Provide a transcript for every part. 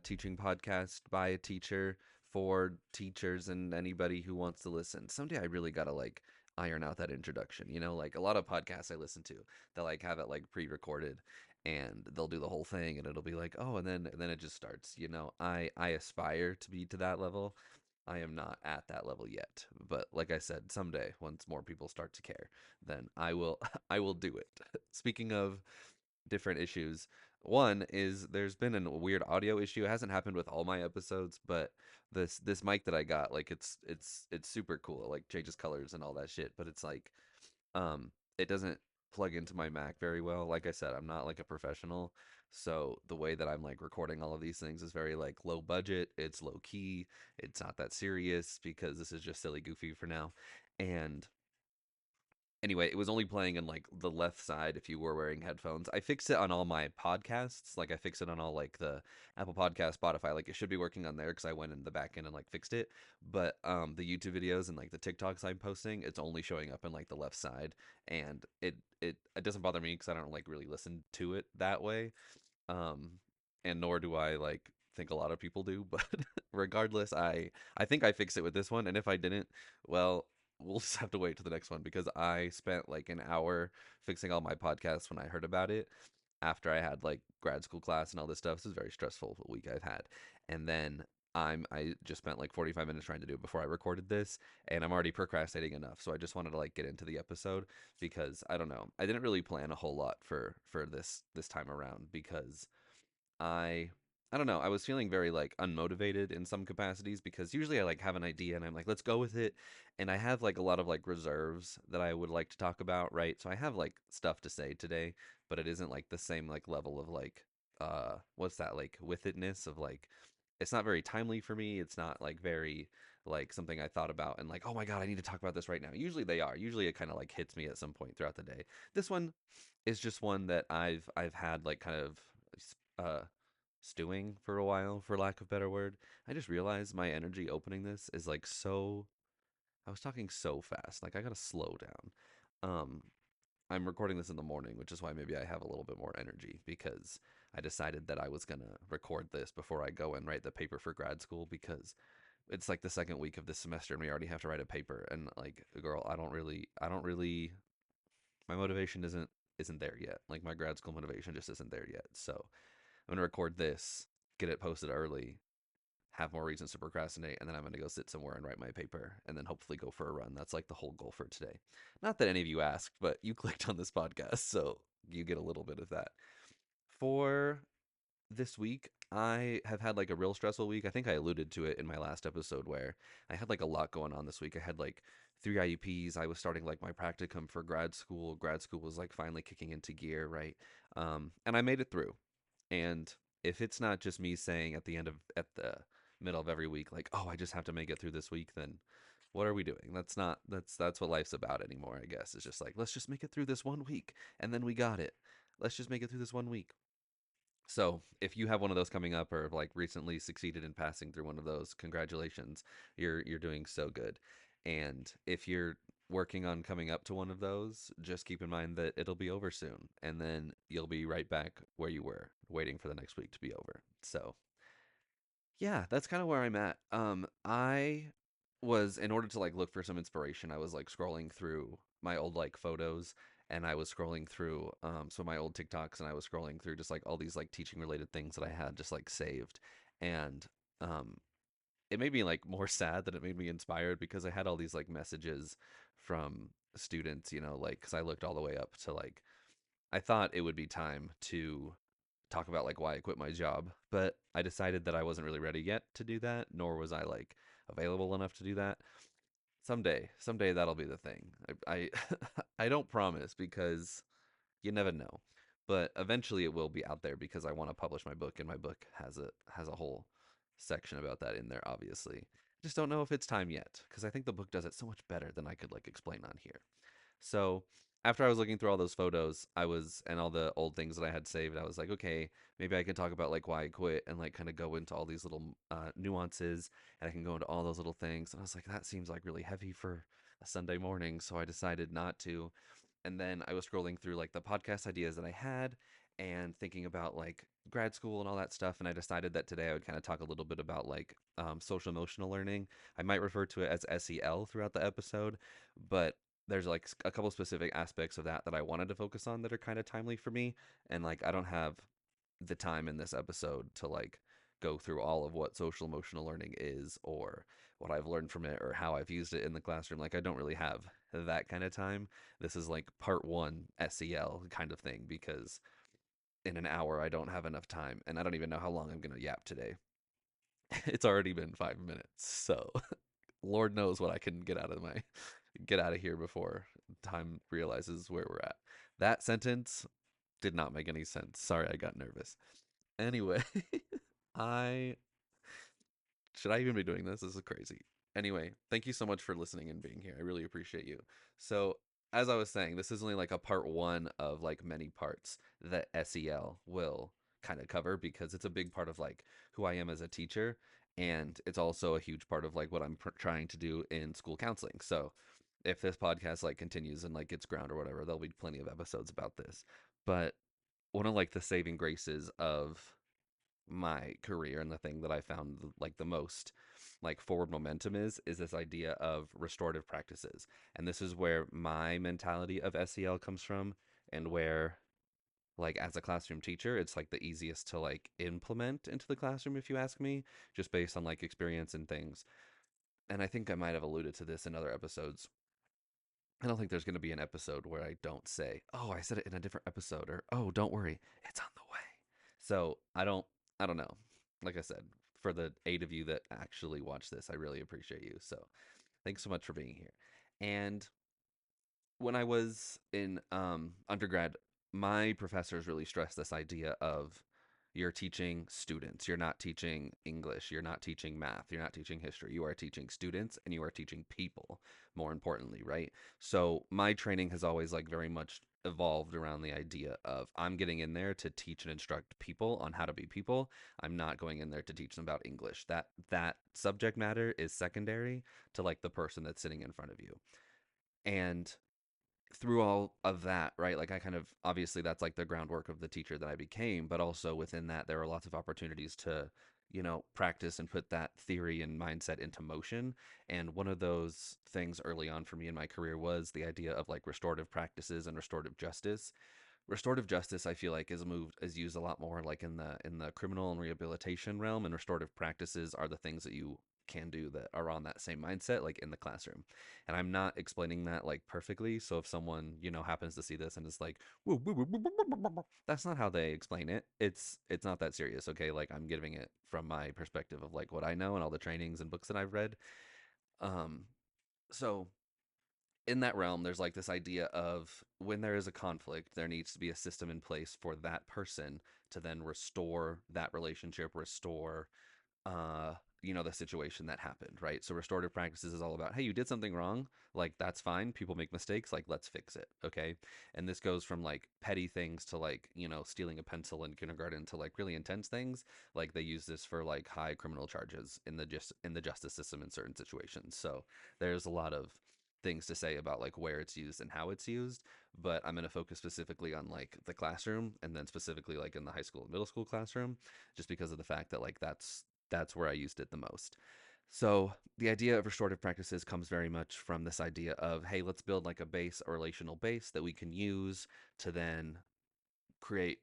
teaching podcast by a teacher for teachers and anybody who wants to listen. Someday I really gotta like iron out that introduction. Like a lot of podcasts I listen to, they like have it like pre-recorded and they'll do the whole thing and it'll be like, oh, and then it just starts. I aspire to be to that level. I am not at that level yet, but like I said, someday once more people start to care, then I will I will do it. Speaking of different issues. One is there's been a weird audio issue. It hasn't happened with all my episodes, but this mic that I got, like it's super cool. It like changes colors and all that shit, but it's like it doesn't plug into my Mac very well. Like I said, I'm not like a professional. So the way that I'm like recording all of these things is very like low budget, it's low key, it's not that serious because this is just silly goofy for now. And anyway, it was only playing in like the left side if you were wearing headphones. I fixed it on all my podcasts. Like I fixed it on all like the Apple Podcast, Spotify. Like it should be working on there because I went in the back end and like fixed it. But the YouTube videos and like the TikToks I'm posting, it's only showing up in like the left side, and it doesn't bother me because I don't like really listen to it that way. Um, and nor do I like think a lot of people do. But regardless, I think I fixed it with this one, and if I didn't, well, we'll just have to wait to the next one because I spent like an hour fixing all my podcasts when I heard about it after I had like grad school class and all this stuff. This is a very stressful week I've had. And then I just spent like 45 minutes trying to do it before I recorded this, and I'm already procrastinating enough. So I just wanted to like get into the episode because I don't know. I didn't really plan a whole lot for this time around because I I don't know. I was feeling very like unmotivated in some capacities because usually I like have an idea and I'm like, let's go with it. And I have like a lot of like reserves that I would like to talk about, right? So I have like stuff to say today, but it isn't like the same like level of like what's that like with itness of like it's not very timely for me. It's not like very like something I thought about and like, oh my God, I need to talk about this right now. Usually they are. Usually it kind of like hits me at some point throughout the day. This one is just one that I've had like kind of uh stewing for a while, for lack of better word. I just realized my energy opening this is like so. I was talking so fast, like I gotta slow down. Um, I'm recording this in the morning, which is why maybe I have a little bit more energy because I decided that I was gonna record this before I go and write the paper for grad school because it's like the second week of this semester and we already have to write a paper and like girl, I don't really my motivation isn't there yet. Like my grad school motivation just isn't there yet. So I'm gonna record this, get it posted early, have more reasons to procrastinate, and then I'm gonna go sit somewhere and write my paper, and then hopefully go for a run. That's like the whole goal for today. Not that any of you asked, but you clicked on this podcast, so you get a little bit of that. For this week, I have had like a real stressful week. I think I alluded to it in my last episode where I had like a lot going on this week. I had like three IUPs. I was starting like my practicum for grad school. Grad school was like finally kicking into gear, right? And I made it through. And if it's not just me saying at the middle of every week, like, oh, I just have to make it through this week, then what are we doing? That's what life's about anymore, I guess. It's just like, let's just make it through this one week and then we got it. Let's just make it through this one week. So, if you have one of those coming up or like recently succeeded in passing through one of those, congratulations. You're doing so good. And if you're working on coming up to one of those, just keep in mind that it'll be over soon and then you'll be right back where you were, waiting for the next week to be over. So, yeah, that's kind of where I'm at. I was in order to like look for some inspiration, I was like scrolling through my old like photos and I was scrolling through some of my old TikToks and I was scrolling through just like all these like teaching related things that I had just like saved. And um it made me like more sad than it made me inspired because I had all these like messages from students, like cuz I looked all the way up to like I thought it would be time to talk about like why I quit my job, but I decided that I wasn't really ready yet to do that, nor was I like available enough to do that. Someday that'll be the thing. I I don't promise because you never know, but eventually it will be out there because I want to publish my book, and my book has a whole section about that in there. Obviously, just don't know if it's time yet because I think the book does it so much better than I could like explain on here. So after I was looking through all those photos, and all the old things that I had saved, I was like, okay, maybe I can talk about like why I quit and like kind of go into all these little nuances, and I can go into all those little things. And I was like, that seems like really heavy for a Sunday morning, so I decided not to. And then I was scrolling through like the podcast ideas that I had and thinking about like grad school and all that stuff, and I decided that today I would kind of talk a little bit about like social emotional learning. I might refer to it as SEL throughout the episode, but there's like a couple specific aspects of that that I wanted to focus on that are kind of timely for me, and like I don't have the time in this episode to like go through all of what social emotional learning is or what I've learned from it or how I've used it in the classroom. Like I don't really have that kind of time. This is like part 1 SEL kind of thing because in an hour I don't have enough time and I don't even know how long I'm going to yap today. It's already been 5 minutes. So, Lord knows what I can get out of here before time realizes where we're at. That sentence did not make any sense. Sorry, I got nervous. Anyway, I should I even be doing this? This is crazy. Anyway, thank you so much for listening and being here. I really appreciate you. So, as I was saying, this is only like a part 1 of like many parts that SEL will kind of cover because it's a big part of like who I am as a teacher and it's also a huge part of like what I'm trying to do in school counseling. So, if this podcast like continues and like gets ground or whatever, there'll be plenty of episodes about this. But one of like the saving graces of my career and the thing that I found like the most like forward momentum is this idea of restorative practices. And this is where my mentality of SEL comes from and where like as a classroom teacher, it's like the easiest to like implement into the classroom if you ask me, just based on like experience and things. And I think I might have alluded to this in other episodes. I don't think there's going to be an episode where I don't say, "Oh, I said it in a different episode," or "Oh, don't worry, it's on the way." So I don't know. Like I said, for the 8 of you that actually watch this, I really appreciate you. So thanks so much for being here. And when I was in undergrad, my professors really stressed this idea of you're teaching students. You're not teaching English. You're not teaching math. You're not teaching history. You are teaching students and you are teaching people, more importantly, right? So my training has always like very much evolved around the idea of I'm getting in there to teach and instruct people on how to be people. I'm not going in there to teach them about English. That subject matter is secondary to like the person that's sitting in front of you. And through all of that, right? Like I kind of obviously that's like the groundwork of the teacher that I became, but also within that there are lots of opportunities to, practice and put that theory and mindset into motion. And one of those things early on for me in my career was the idea of like restorative practices and restorative justice. Restorative justice I feel like is used a lot more like in the criminal and rehabilitation realm, and restorative practices are the things that you can do that are on that same mindset like in the classroom. And I'm not explaining that like perfectly, so if someone happens to see this and is like, "Woo, woo, woo, woo, woo, woo, woo," that's not how they explain it. It's not that serious, okay? Like I'm giving it from my perspective of like what I know and all the trainings and books that I've read. Um so in that realm, there's like this idea of when there is a conflict, there needs to be a system in place for that person to then restore that relationship, restore, uh, the situation that happened, right? So restorative practices is all about, hey, you did something wrong. Like, that's fine. People make mistakes. Like, let's fix it. Okay. And this goes from like petty things to like, stealing a pencil in kindergarten to like really intense things. Like they use this for like high criminal charges in the justice system in certain situations. So there's a lot of things to say about like where it's used and how it's used, but I'm going to focus specifically on like the classroom and then specifically like in the high school and middle school classroom just because of the fact that like that's where I used it the most. So the idea of restorative practices comes very much from this idea of, hey, let's build like a relational base that we can use to then create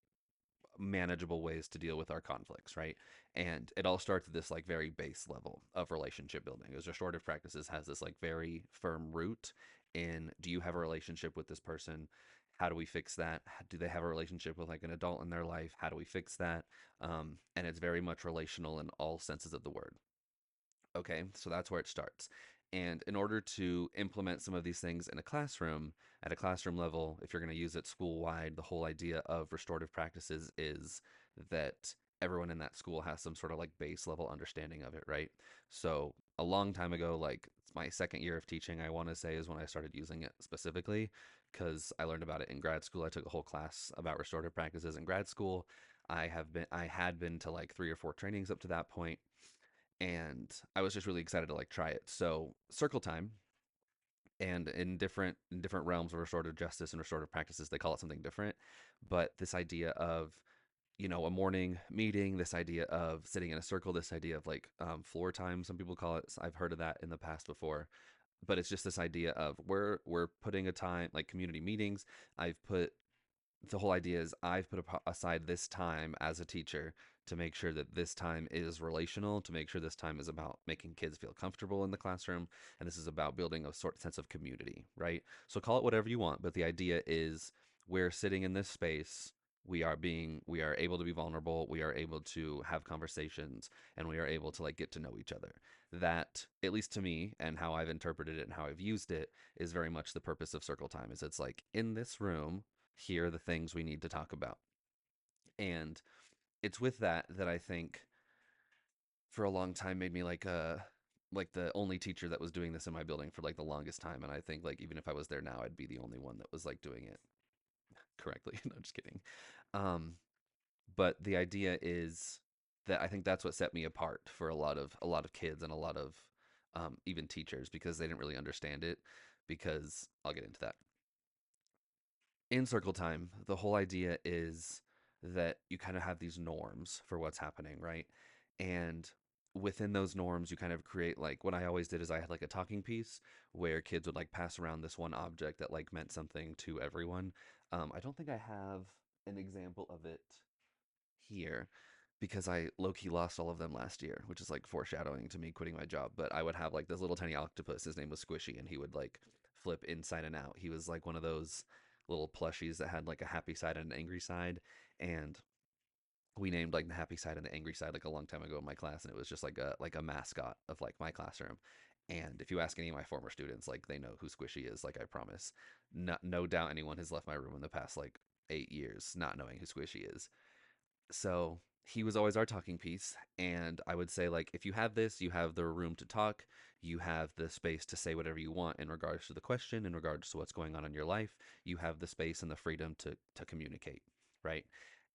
manageable ways to deal with our conflicts, right? And it all starts at this like very base level of relationship building. As restorative practices has this like very firm root in, do you have a relationship with this person? How do we fix that? Do they have a relationship with like an adult in their life? How do we fix that? And it's very much relational in all senses of the word. Okay, so that's where it starts. And in order to implement some of these things in a classroom, at a classroom level, if you're going to use it school wide, the whole idea of restorative practices is that everyone in that school has some sort of like base level understanding of it, right? So a long time ago, like it's my second year of teaching, I want to say is when I started using it specifically because I learned about it in grad school. I took a whole class about restorative practices in grad school. I had been to like 3 or 4 trainings up to that point and I was just really excited to like try it. So circle time, and in different realms of restorative justice and restorative practices, they call it something different. But this idea of a morning meeting, this idea of sitting in a circle, this idea of like floor time, some people call it. I've heard of that in the past before, but it's just this idea of we're putting a time like community meetings. I've put The whole idea is I've put aside this time as a teacher to make sure that this time is relational, to make sure this time is about making kids feel comfortable in the classroom, and this is about building a sort of sense of community, right? So call it whatever you want, but the idea is we're sitting in this space. We are able to be vulnerable. We are able to have conversations, and we are able to like get to know each other. That, at least to me, and how I've interpreted it and how I've used it, is very much the purpose of circle time. Is it's like in this room here are the things we need to talk about. And it's with that I think for a long time made me like the only teacher that was doing this in my building for like the longest time. And I think like even if I was there now, I'd be the only one that was like doing it correctly. No, just kidding. Um, but the idea is that I think that's what set me apart for a lot of kids and a lot of even teachers because they didn't really understand it. Because I'll get into that in circle time, the whole idea is that you kind of have these norms for what's happening, right? And within those norms, you kind of create like what I always did is I had like a talking piece where kids would like pass around this one object that like meant something to everyone. I don't think I have an example of it here because I low key lost all of them last year, which is like foreshadowing to me quitting my job. But I would have like this little tiny octopus. His name was Squishy, and he would like flip inside and out. He was like one of those little plushies that had like a happy side and an angry side. And we named like the happy side and the angry side like a long time ago in my class, and it was just like a mascot of like my classroom. And if you ask any of my former students, like they know who Squishy is, like I promise. No doubt anyone has left my room in the past like 8 years not knowing who Squishy is. So he was always our talking piece. And I would say, like, if you have this, you have the room to talk, you have the space to say whatever you want in regards to the question, in regards to what's going on in your life. You have the space and the freedom to communicate, right?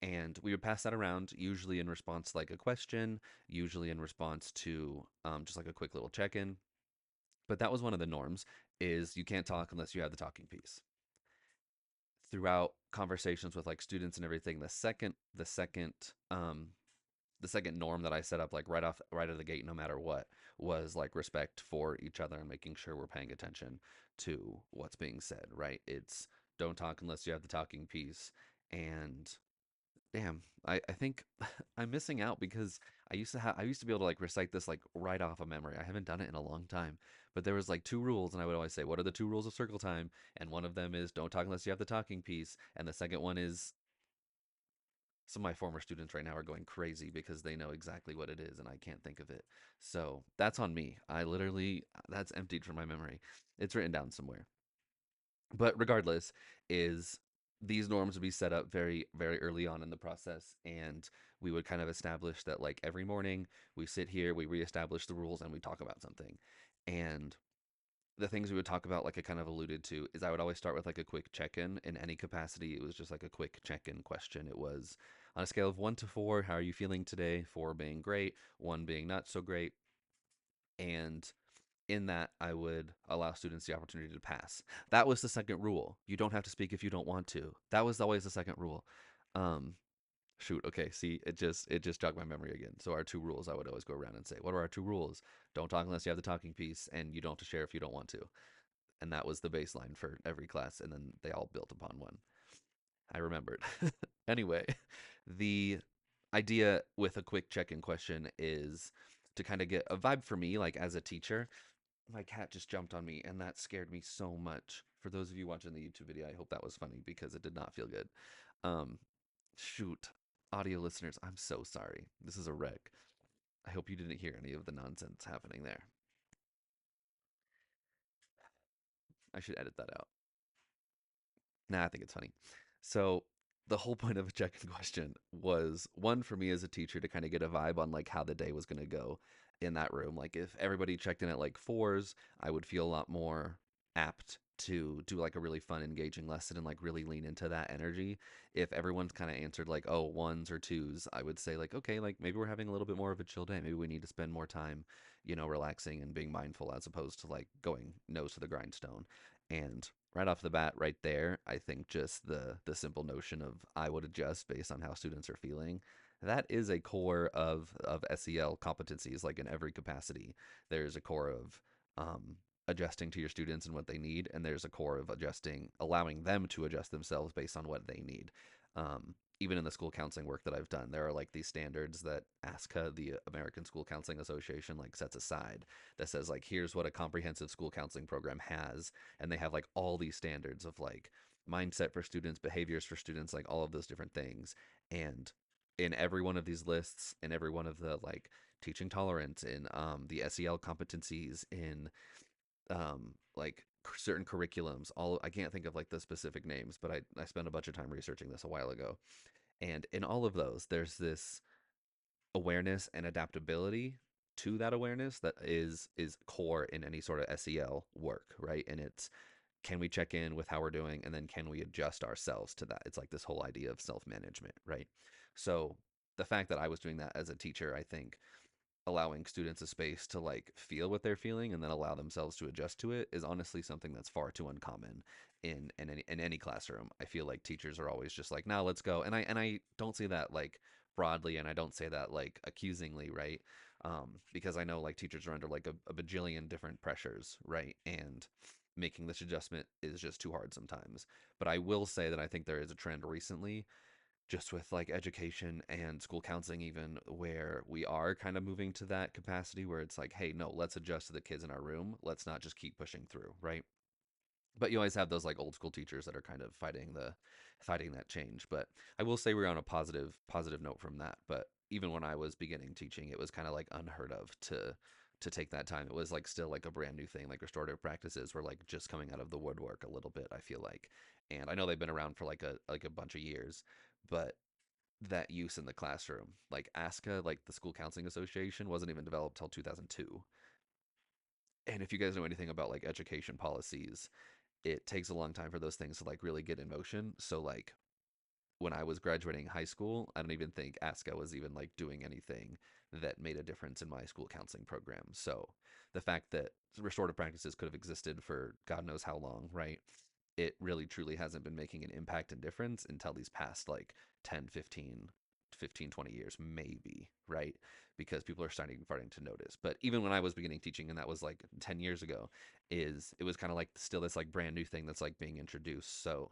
And we would pass that around, usually in response to like a question, usually in response to just like a quick little check in. But that was one of the norms: is you can't talk unless you have the talking piece throughout conversations with like students and everything. The second norm that I set up like right out of the gate, no matter what, was like respect for each other and making sure we're paying attention to what's being said, right? It's don't talk unless you have the talking piece. And damn, I think I'm missing out because I used to be able to like recite this like right off of memory. I haven't done it in a long time. But there was like two rules, and I would always say, what are the two rules of circle time? And one of them is don't talk unless you have the talking piece. And the second one is some of my former students right now are going crazy because they know exactly what it is and I can't think of it. So that's on me. I literally that's emptied from my memory. It's written down somewhere. But regardless, is these norms would be set up very, very early on in the process, and we would kind of establish that like every morning we sit here, we reestablish the rules, and we talk about something. And the things we would talk about, like I kind of alluded to, is I would always start with like a quick check in any capacity. It was just like a quick check in question. It was on a scale of 1 to 4, how are you feeling today? 4 being great, 1 being not so great. And in that, I would allow students the opportunity to pass. That was the second rule. You don't have to speak if you don't want to. That was always the second rule. Um, Shoot, okay, see, it just jogged my memory again. So our two rules, I would always go around and say, what are our two rules? Don't talk unless you have the talking piece, and you don't have to share if you don't want to. And that was the baseline for every class, and then they all built upon one. I remembered. Anyway, the idea with a quick check-in question is to kind of get a vibe for me, like as a teacher. My cat just jumped on me, and that scared me so much. For those of you watching the YouTube video, I hope that was funny because it did not feel good. Um, Shoot, audio listeners, I'm so sorry. This is a wreck. I hope you didn't hear any of the nonsense happening there. I should edit that out. Nah, I think it's funny. So the whole point of a check-in question was one for me as a teacher to kind of get a vibe on like how the day was going to go in that room. Like if everybody checked in at like fours, I would feel a lot more apt to do like a really fun, engaging lesson and like really lean into that energy. If everyone's kind of answered like, oh, ones or twos, I would say like, okay, like maybe we're having a little bit more of a chill day. Maybe we need to spend more time, relaxing and being mindful as opposed to like going nose to the grindstone. And right off the bat, right there, I think just the simple notion of I would adjust based on how students are feeling. That is a core of SEL competencies, like in every capacity. There's a core of um, adjusting to your students and what they need, and there's a core of adjusting, allowing them to adjust themselves based on what they need. Even in the school counseling work that I've done, there are like these standards that ASCA, the American School Counseling Association, like sets aside that says like here's what a comprehensive school counseling program has, and they have like all these standards of like mindset for students, behaviors for students, like all of those different things. And in every one of these lists, in every one of the like teaching tolerance, in the SEL competencies, in like certain curriculums, all I can't think of like the specific names, but I spent a bunch of time researching this a while ago. And in all of those, there's this awareness and adaptability to that awareness that is core in any sort of SEL work, right? And it's can we check in with how we're doing, and then can we adjust ourselves to that? It's like this whole idea of self-management, right? So the fact that I was doing that as a teacher, I think allowing students a space to like feel what they're feeling and then allow themselves to adjust to it is honestly something that's far too uncommon in any classroom. I feel like teachers are always just like, "Now let's go," and I don't say that like broadly, and I don't say that like accusingly, right? Because I know like teachers are under like a bajillion different pressures, right? And making this adjustment is just too hard sometimes. But I will say that I think there is a trend recently just with like education and school counseling even where we are kind of moving to that capacity where it's like hey no, let's adjust to the kids in our room, let's not just keep pushing through, right? But you always have those like old school teachers that are kind of fighting that change. But I will say we're on a positive note from that. But even when I was beginning teaching, it was kind of like unheard of to take that time. It was like still like a brand new thing. Like restorative practices were like just coming out of the woodwork a little bit, I feel like. And I know they've been around for like a bunch of years, but that use in the classroom, like ASCA, like the School Counseling Association, wasn't even developed till 2002. And if you guys know anything about like education policies, it takes a long time for those things to like really get in motion. So like when I was graduating high school, I don't even think ASCA was even like doing anything that made a difference in my school counseling program. So the fact that restorative practices could have existed for God knows how long, right? It really truly hasn't been making an impact and difference until these past like 10, 20 years maybe, right? Because people are starting to notice. But even when I was beginning teaching, and that was like 10 years ago, is it was kind of like still this like brand new thing that's like being introduced. So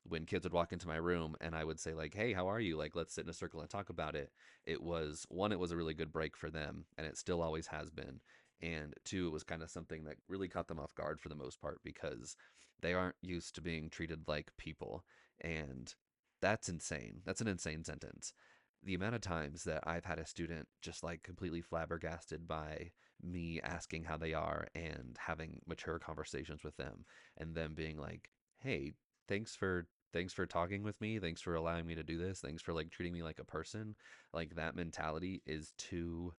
when kids would walk into my room and I would say like, "Hey, how are you? Like, let's sit in a circle and talk about it." It was one, it was a really good break for them, and it still always has been. And two, it was kind of something that really caught them off guard for the most part because they aren't used to being treated like people. And that's insane. That's an insane sentence. The amount of times that I've had a student just like completely flabbergasted by me asking how they are and having mature conversations with them and them being like, "Hey, thanks for talking with me. Thanks for allowing me to do this. Thanks for like treating me like a person." Like that mentality is too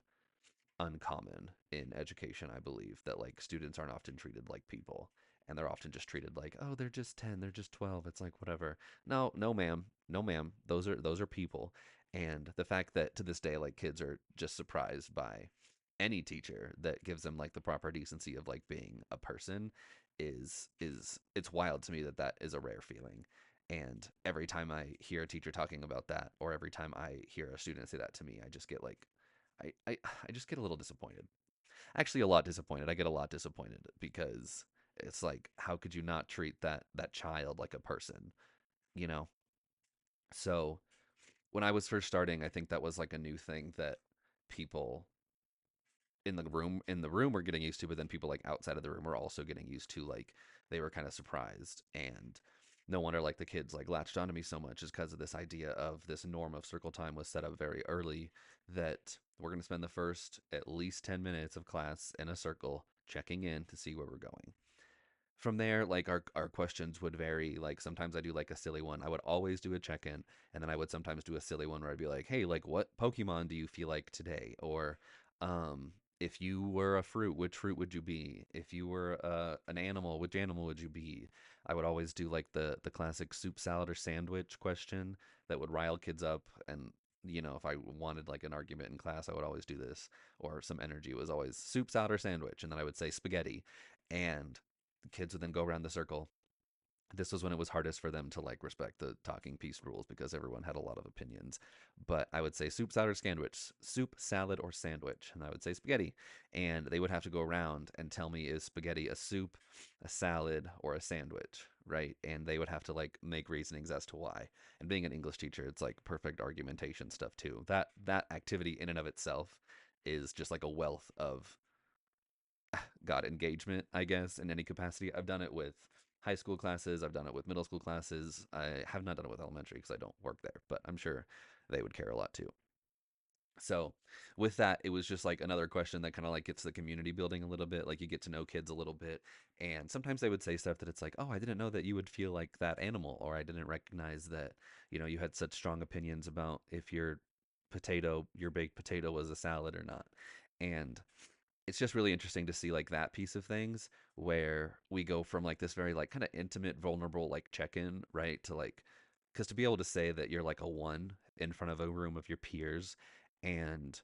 uncommon in education, I believe, that like students aren't often treated like people. And they're often just treated like, oh, they're just 10, they're just 12. It's like whatever. No, no, ma'am. No, ma'am. Those are people. And the fact that to this day, like kids are just surprised by any teacher that gives them like the proper decency of like being a person is it's wild to me that that is a rare feeling. And every time I hear a teacher talking about that, or every time I hear a student say that to me, I just get like I just get a little disappointed. Actually, a lot disappointed. I get a lot disappointed because it's like, how could you not treat that child like a person? You know. So when I was first starting, I think that was like a new thing that people in the room were getting used to, but then people like outside of the room were also getting used to. Like they were kind of surprised, and no wonder like the kids like latched onto me so much is because of this idea of this norm of circle time was set up very early that we're going to spend the first at least 10 minutes of class in a circle checking in to see where we're going. From there, like our questions would vary. Like sometimes I do like a silly one. I would always do a check-in, and then I would sometimes do a silly one where I'd be like, "Hey, like what Pokemon do you feel like today?" Or if you were a fruit, which fruit would you be? If you were an animal, which animal would you be? I would always do like the classic soup, salad, or sandwich question that would rile kids up. And if I wanted like an argument in class, I would always do this, or some energy. It was always soup, salad, or sandwich, and then I would say spaghetti, and the kids would then go around the circle This was when it was hardest for them to like respect the talking piece rules because everyone had a lot of opinions. But I would say soup, salad, or sandwich, soup, salad, or sandwich, and I would say spaghetti. And they would have to go around and tell me, is spaghetti a soup, a salad, or a sandwich, right? And they would have to like make reasonings as to why. And being an English teacher, it's like perfect argumentation stuff too. That activity in and of itself is just like a wealth of God engagement, I guess, in any capacity. I've done it with high school classes, I've done it with middle school classes. I have not done it with elementary because I don't work there, but I'm sure they would care a lot too. So, with that, it was just like another question that kind of like gets the community building a little bit. Like you get to know kids a little bit. And sometimes they would say stuff that it's like, oh, I didn't know that you would feel like that animal, or I didn't recognize that, you had such strong opinions about if your baked potato was a salad or not. And it's just really interesting to see like that piece of things where we go from like this very like kind of intimate vulnerable like check-in, right, to like, because to be able to say that you're like a one in front of a room of your peers and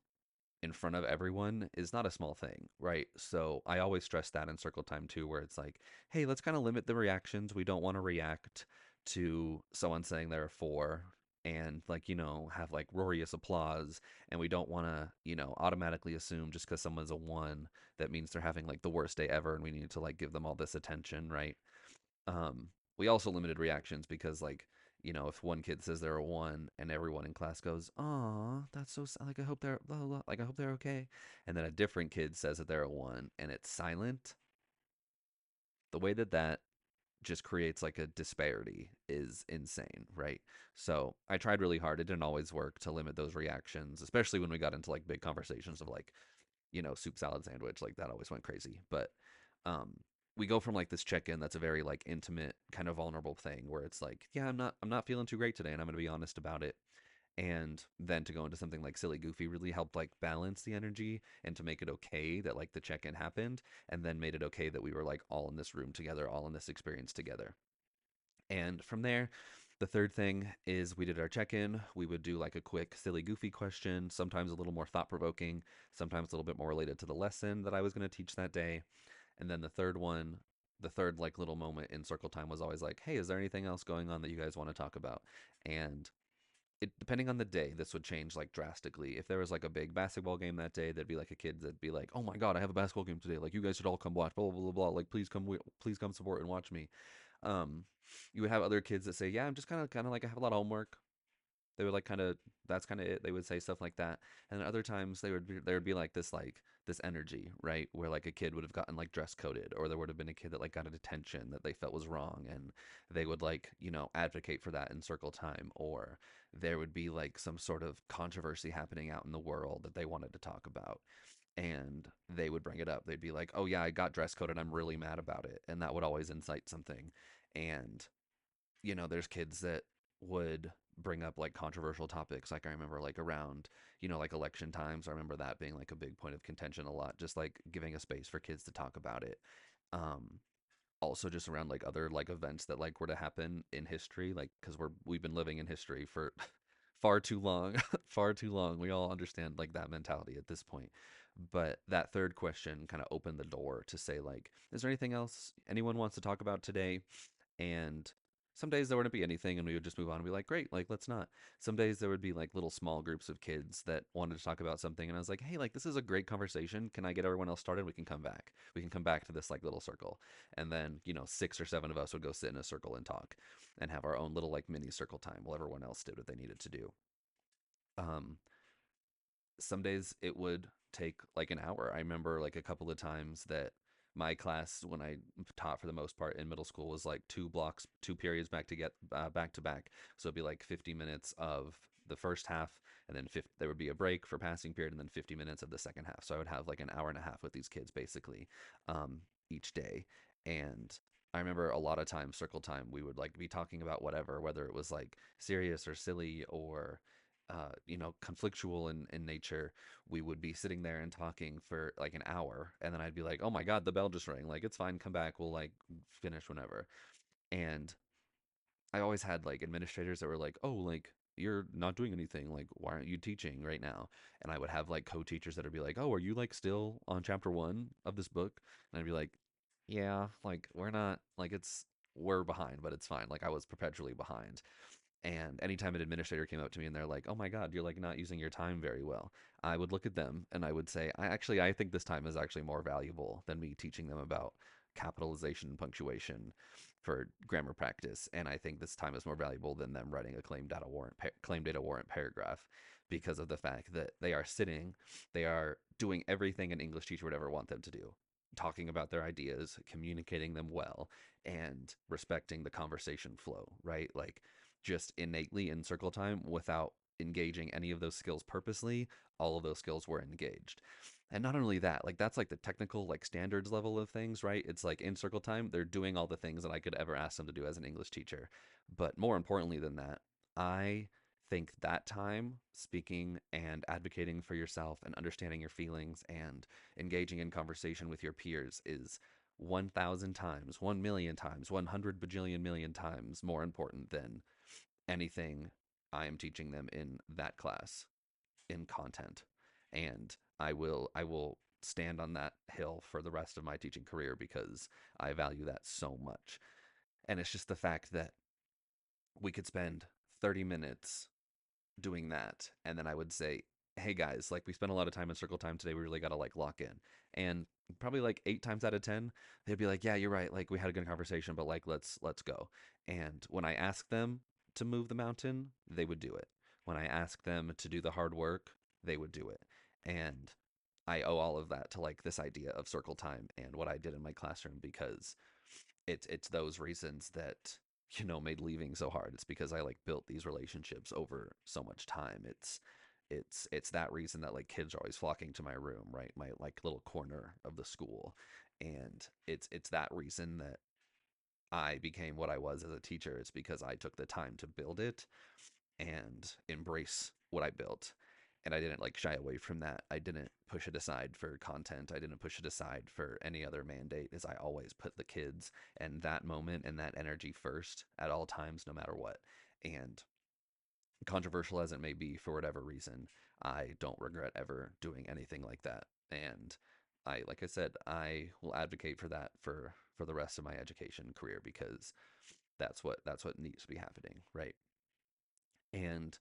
in front of everyone is not a small thing, right? So I always stress that in circle time too, where it's like, hey, let's kind of limit the reactions. We don't want to react to someone saying they're a four and like, have like roarious applause. And we don't want to, automatically assume just because someone's a one, that means they're having like the worst day ever and we need to like give them all this attention, right? We also limited reactions because like, if one kid says they're a one and everyone in class goes, "Aw, that's so like I hope they're blah, blah, blah, like I hope they're okay," and then a different kid says that they're a one and it's silent, the way that that just creates like a disparity is insane, right? So I tried really hard. It didn't always work to limit those reactions, especially when we got into like big conversations of like, soup salad sandwich, like that always went crazy. But um we go from like this check-in that's a very like intimate kind of vulnerable thing where it's like, yeah, I'm not feeling too great today and I'm going to be honest about it. And then to go into something like silly goofy really helped like balance the energy and to make it okay that like the check-in happened, and then made it okay that we were like all in this room together, all in this experience together. And from there, the third thing is we did our check in. We would do like a quick, silly, goofy question, sometimes a little more thought provoking, sometimes a little bit more related to the lesson that I was going to teach that day. And then the third like little moment in circle time was always like, hey, is there anything else going on that you guys want to talk about? And depending on the day, this would change like drastically. If there was like a big basketball game that day, there'd be like a kid that'd be like, "Oh my God, I have a basketball game today! Like you guys should all come watch." Blah blah blah blah. Like please come support and watch me. Um, you would have other kids that say, "Yeah, I'm just kind of like I have a lot of homework." They would like kind of that's kind of it. They would say stuff like that, and then other times there would be like this energy, right, where like a kid would have gotten like dress coded, or there would have been a kid that like got a detention that they felt was wrong, and they would like advocate for that in circle time, or there would be like some sort of controversy happening out in the world that they wanted to talk about, and they would bring it up. They'd be like, "Oh yeah, I got dress coded. I'm really mad about it," and that would always incite something, and there's kids that would bring up like controversial topics. Like I remember like around, like election times, I remember that being like a big point of contention a lot, just like giving a space for kids to talk about it. Um, Also just around like other like events that like were to happen in history, like because we've been living in history for far too long, far too long. We all understand like that mentality at this point. But that third question kind of opened the door to say like, is there anything else anyone wants to talk about today? And some days there wouldn't be anything and we would just move on and be like, great, like let's not. Some days there would be like little small groups of kids that wanted to talk about something and I was like, hey, like this is a great conversation. Can I get everyone else started? We can come back. We can come back to this like little circle. And then, six or seven of us would go sit in a circle and talk and have our own little like mini circle time while everyone else did what they needed to do. Um, some days it would take like an hour. I remember like a couple of times that my class, when I taught for the most part in middle school, was like two blocks, two periods back to back. So it'd be like 50 minutes of the first half, and then there would be a break for passing period, and then 50 minutes of the second half. So I would have like an hour and a half with these kids basically, each day. And I remember a lot of times circle time we would like be talking about whatever, whether it was like serious or silly or conflictual in nature. We would be sitting there and talking for like an hour, and then I'd be like, "Oh my God, the bell just rang! Like it's fine, come back. We'll like finish whenever." And I always had like administrators that were like, "Oh, like you're not doing anything. Like why aren't you teaching right now?" And I would have like co-teachers that would be like, "Oh, are you like still on chapter 1 of this book?" And I'd be like, "Yeah, like we're not like we're behind, but it's fine. Like I was perpetually behind. And anytime an administrator came up to me and they're like, "Oh my God, you're like not using your time very well," I would look at them and I would say, I think this time is actually more valuable than me teaching them about capitalization and punctuation for grammar practice. And I think this time is more valuable than them writing a claim data warrant paragraph because of the fact that they are doing everything an English teacher would ever want them to do. Talking about their ideas, communicating them well, and respecting the conversation flow, right? Like just innately in circle time without engaging any of those skills purposely, all of those skills were engaged. And not only that, like that's like the technical like standards level of things, right? It's like in circle time, they're doing all the things that I could ever ask them to do as an English teacher. But more importantly than that, I think that time speaking and advocating for yourself and understanding your feelings and engaging in conversation with your peers is 1,000 times, 1 million times, 100 bajillion million times more important than anything I am teaching them in that class in content. And I will stand on that hill for the rest of my teaching career because I value that so much. And it's just the fact that we could spend 30 minutes doing that and then I would say, "Hey guys, like we spent a lot of time in circle time today. We really got to like lock in." And probably like 8 times out of 10, they'd be like, "Yeah, you're right. Like we had a good conversation, but like let's go." And when I asked them to move the mountain, they would do it. When I asked them to do the hard work, they would do it. And I owe all of that to like this idea of circle time and what I did in my classroom because it's those reasons that made leaving so hard. It's because I like built these relationships over so much time. It's that reason that like kids are always flocking to my room, right? My like little corner of the school. And it's that reason that I became what I was as a teacher. It's because I took the time to build it and embrace what I built. And I didn't like shy away from that. I didn't push it aside for content. I didn't push it aside for any other mandate. Is I always put the kids and that moment and that energy first at all times, no matter what. And controversial as it may be for whatever reason, I don't regret ever doing anything like that. And like I said, I will advocate for that for the rest of my education career because that's what needs to be happening, right? And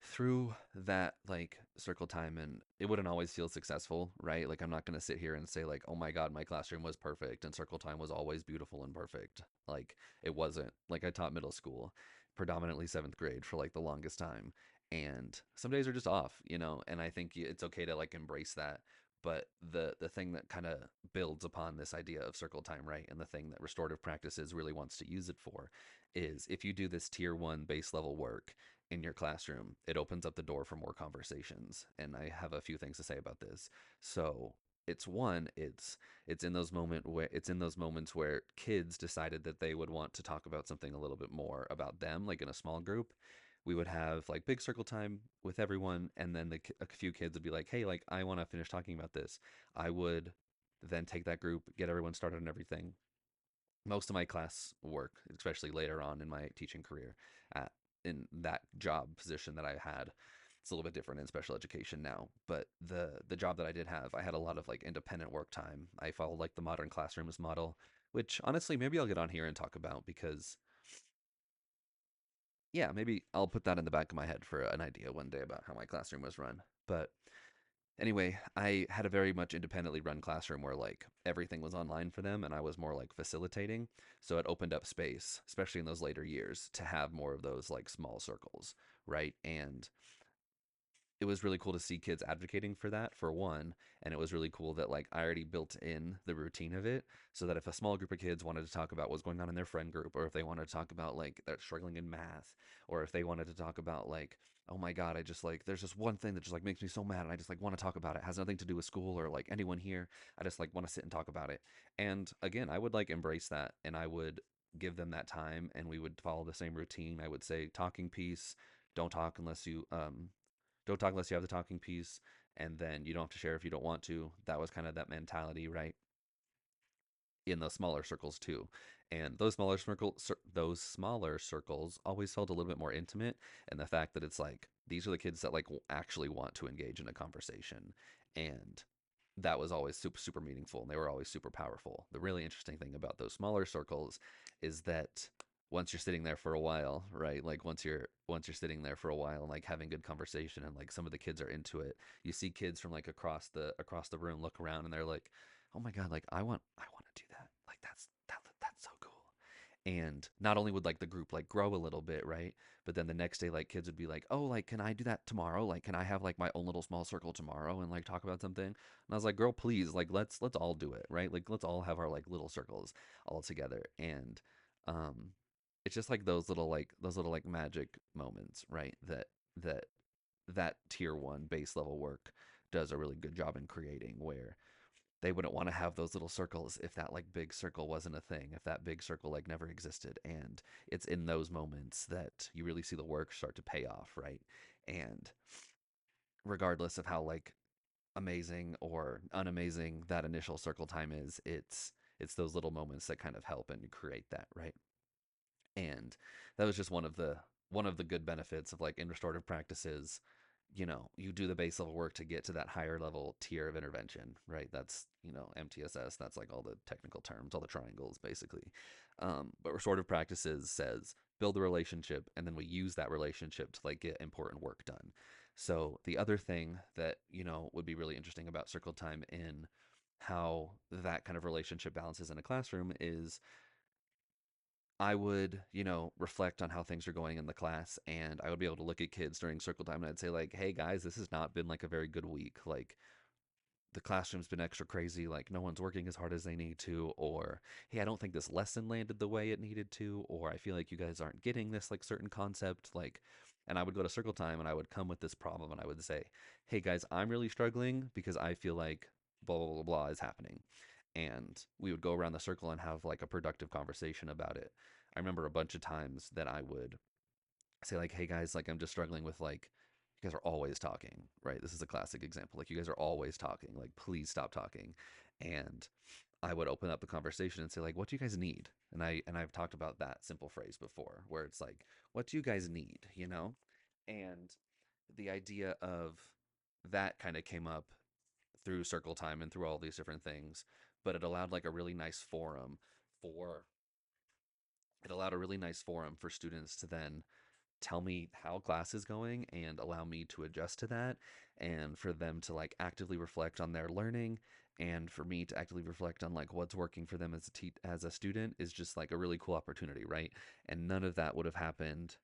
through that like circle time, and it wouldn't always feel successful, right? Like I'm not going to sit here and say like, "Oh my god, my classroom was perfect and circle time was always beautiful and perfect." Like it wasn't. Like I taught middle school, predominantly 7th grade for like the longest time, and some days are just off, and I think it's okay to like embrace that. But the thing that kind of builds upon this idea of circle time, right, and the thing that restorative practices really wants to use it for is if you do this tier 1 base level work in your classroom, it opens up the door for more conversations. And I have a few things to say about this. So it's in those moments where kids decided that they would want to talk about something a little bit more about them, like in a small group. We would have like big circle time with everyone, and then a few kids would be like, "Hey, like I want to finish talking about this." I would then take that group, get everyone started on everything, most of my class work, especially later on in my teaching career, at, in that job position that I had. It's a little bit different in special education now, but the job that I did have, I had a lot of like independent work time. I followed like the modern classrooms model, which honestly maybe I'll get on here and talk about because yeah, maybe I'll put that in the back of my head for an idea one day about how my classroom was run. But anyway, I had a very much independently run classroom where like everything was online for them and I was more like facilitating. So it opened up space, especially in those later years, to have more of those like small circles, right? And it was really cool to see kids advocating for that for one, and it was really cool that like I already built in the routine of it so that if a small group of kids wanted to talk about what's going on in their friend group, or if they wanted to talk about like they're struggling in math, or if they wanted to talk about like, "Oh my god, I just like there's just one thing that just like makes me so mad and I just like want to talk about it. It has nothing to do with school or like anyone here. I just like want to sit and talk about it." And again, I would like embrace that and I would give them that time and we would follow the same routine. I would say talking piece, don't talk unless you don't talk unless you have the talking piece, and then you don't have to share if you don't want to. That was kind of that mentality, right? In those smaller circles too, and those smaller circles always felt a little bit more intimate, and the fact that it's like these are the kids that like actually want to engage in a conversation, and that was always super super meaningful, and they were always super powerful. The really interesting thing about those smaller circles is that once you're sitting there for a while, right? Like once you're sitting there for a while and like having good conversation and like some of the kids are into it, you see kids from like across the room look around and they're like, "Oh my god, like I want to do that. Like that's so cool." And not only would like the group like grow a little bit, right? But then the next day like kids would be like, "Oh, like can I do that tomorrow? Like can I have like my own little small circle tomorrow and like talk about something?" And I was like, "Girl, please, like let's all do it, right? Like let's all have our like little circles all together." And um it's just like those little like magic moments, right? That that tier 1 base level work does a really good job in creating, where they wouldn't want to have those little circles if that like big circle wasn't a thing, if that big circle like never existed. And it's in those moments that you really see the work start to pay off, right? And regardless of how like amazing or unamazing that initial circle time is, it's those little moments that kind of help and create that, right? And that was just one of the good benefits of like in restorative practices. You do the base level work to get to that higher level tier of intervention, right? That's MTSS. That's like all the technical terms, all the triangles basically. But restorative practices says build the relationship, and then we use that relationship to like get important work done. So the other thing that would be really interesting about circle time in how that kind of relationship balances in a classroom is I would, reflect on how things are going in the class, and I would be able to look at kids during circle time and I'd say like, "Hey guys, this has not been like a very good week. Like the classroom's been extra crazy, like no one's working as hard as they need to, or hey, I don't think this lesson landed the way it needed to, or I feel like you guys aren't getting this like certain concept." Like, and I would go to circle time and I would come with this problem and I would say, "Hey guys, I'm really struggling because I feel like blah blah blah blah is happening." And we would go around the circle and have like a productive conversation about it. I remember a bunch of times that I would say like, "Hey guys, like I'm just struggling with like you guys are always talking, right? This is a classic example. Like you guys are always talking. Like please stop talking." And I would open up the conversation and say like, "What do you guys need?" And I've talked about that simple phrase before, where it's like, "What do you guys need?" And the idea of that kind of came up through circle time and through all these different things, but for it allowed a really nice forum for students to then tell me how class is going and allow me to adjust to that, and for them to like actively reflect on their learning, and for me to actively reflect on like what's working for them as a student is just like a really cool opportunity, right? And none of that would have happened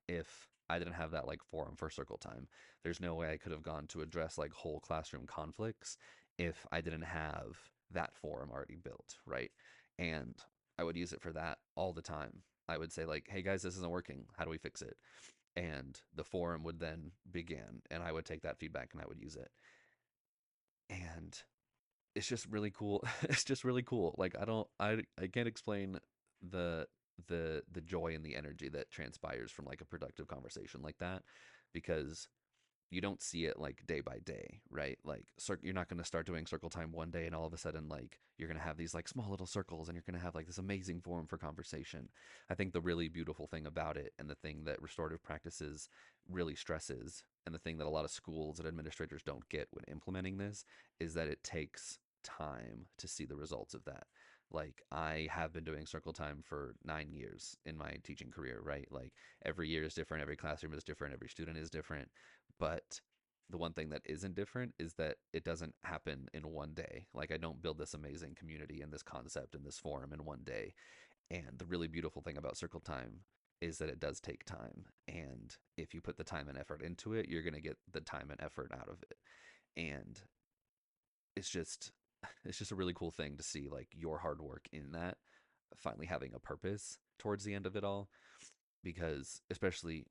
if I didn't have that like forum for circle time. There's no way I could have gone to address like whole classroom conflicts if I didn't have that forum already built, right? And I would use it for that all the time. I would say like, "Hey guys, this isn't working. How do we fix it?" And the forum would then begin, and I would take that feedback and I would use it. And it's just really cool. It's just really cool. Like I can't explain the the joy and the energy that transpires from like a productive conversation like that, because you don't see it like day by day, right? Like you're not going to start doing circle time one day and all of a sudden like you're going to have these like small little circles and you're going to have like this amazing forum for conversation. I think the really beautiful thing about it, and the thing that restorative practices really stresses, and the thing that a lot of schools and administrators don't get when implementing this, is that it takes time to see the results of that. Like I have been doing circle time for 9 years in my teaching career, right? Like every year is different, every classroom is different, every student is different, but the one thing that isn't different is that it doesn't happen in one day. Like I don't build this amazing community and this concept and this forum in one day. And the really beautiful thing about circle time is that it does take time. And if you put the time and effort into it, you're going to get the time and effort out of it. And it's just it's just a really cool thing to see like your hard work in that finally having a purpose towards the end of it all. Because especially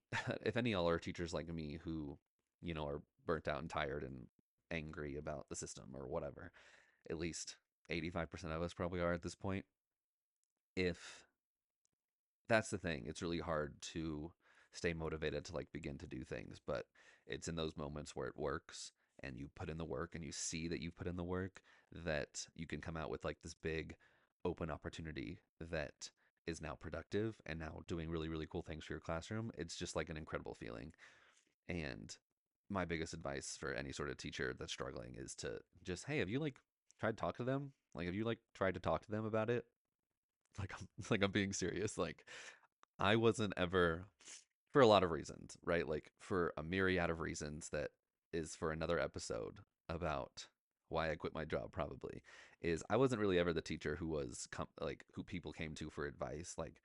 if any of y'all are teachers like me who are burnt out and tired and angry about the system or whatever, at least 85% of us probably are at this point. If that's the thing, it's really hard to stay motivated to like begin to do things, but it's in those moments where it works and you put in the work and you see that you've put in the work, that you can come out with like this big open opportunity that is now productive and now doing really really cool things for your classroom. It's just like an incredible feeling. And my biggest advice for any sort of teacher that's struggling is to just, hey, have you like tried to talk to them? Like, have you like tried to talk to them about it? Like, I'm being serious. Like, I wasn't ever, for a lot of reasons, right? Like, for a myriad of reasons that is for another episode about why I quit my job, probably, is I wasn't really ever the teacher who was like, who people came to for advice. Like,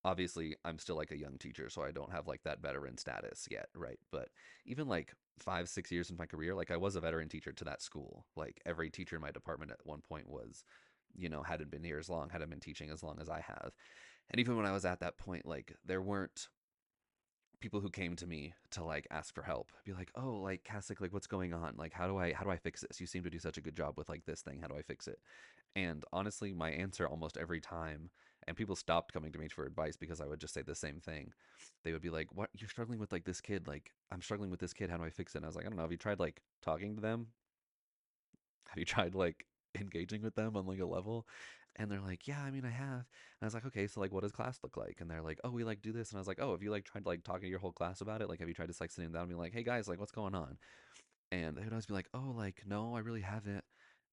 obviously I'm still like a young teacher, so I don't have like that veteran status yet, right? But even like 5, 6 years in my career, like I was a veteran teacher to that school. Like every teacher in my department at one point was, hadn't been here as long, hadn't been teaching as long as I have. And even when I was at that point, like there weren't people who came to me to like ask for help, be like, oh, like Kassick, like what's going on, like how do I fix this, you seem to do such a good job with like this thing, how do I fix it? And honestly, my answer almost every time, and people stopped coming to me for advice because I would just say the same thing. They would be like, what, you're struggling with like this kid, like I'm struggling with this kid, how do I fix it? And I was like, I don't know, have you tried like talking to them, have you tried like engaging with them on like a level? And they're like, yeah, I mean, I have. And I was like, okay, so like, what does class look like? And they're like, oh, we like do this. And I was like, oh, have you like tried like talking to your whole class about it? Like, have you tried just like sitting down and being like, hey guys, like, what's going on? And they would always be like, oh, like, no, I really haven't.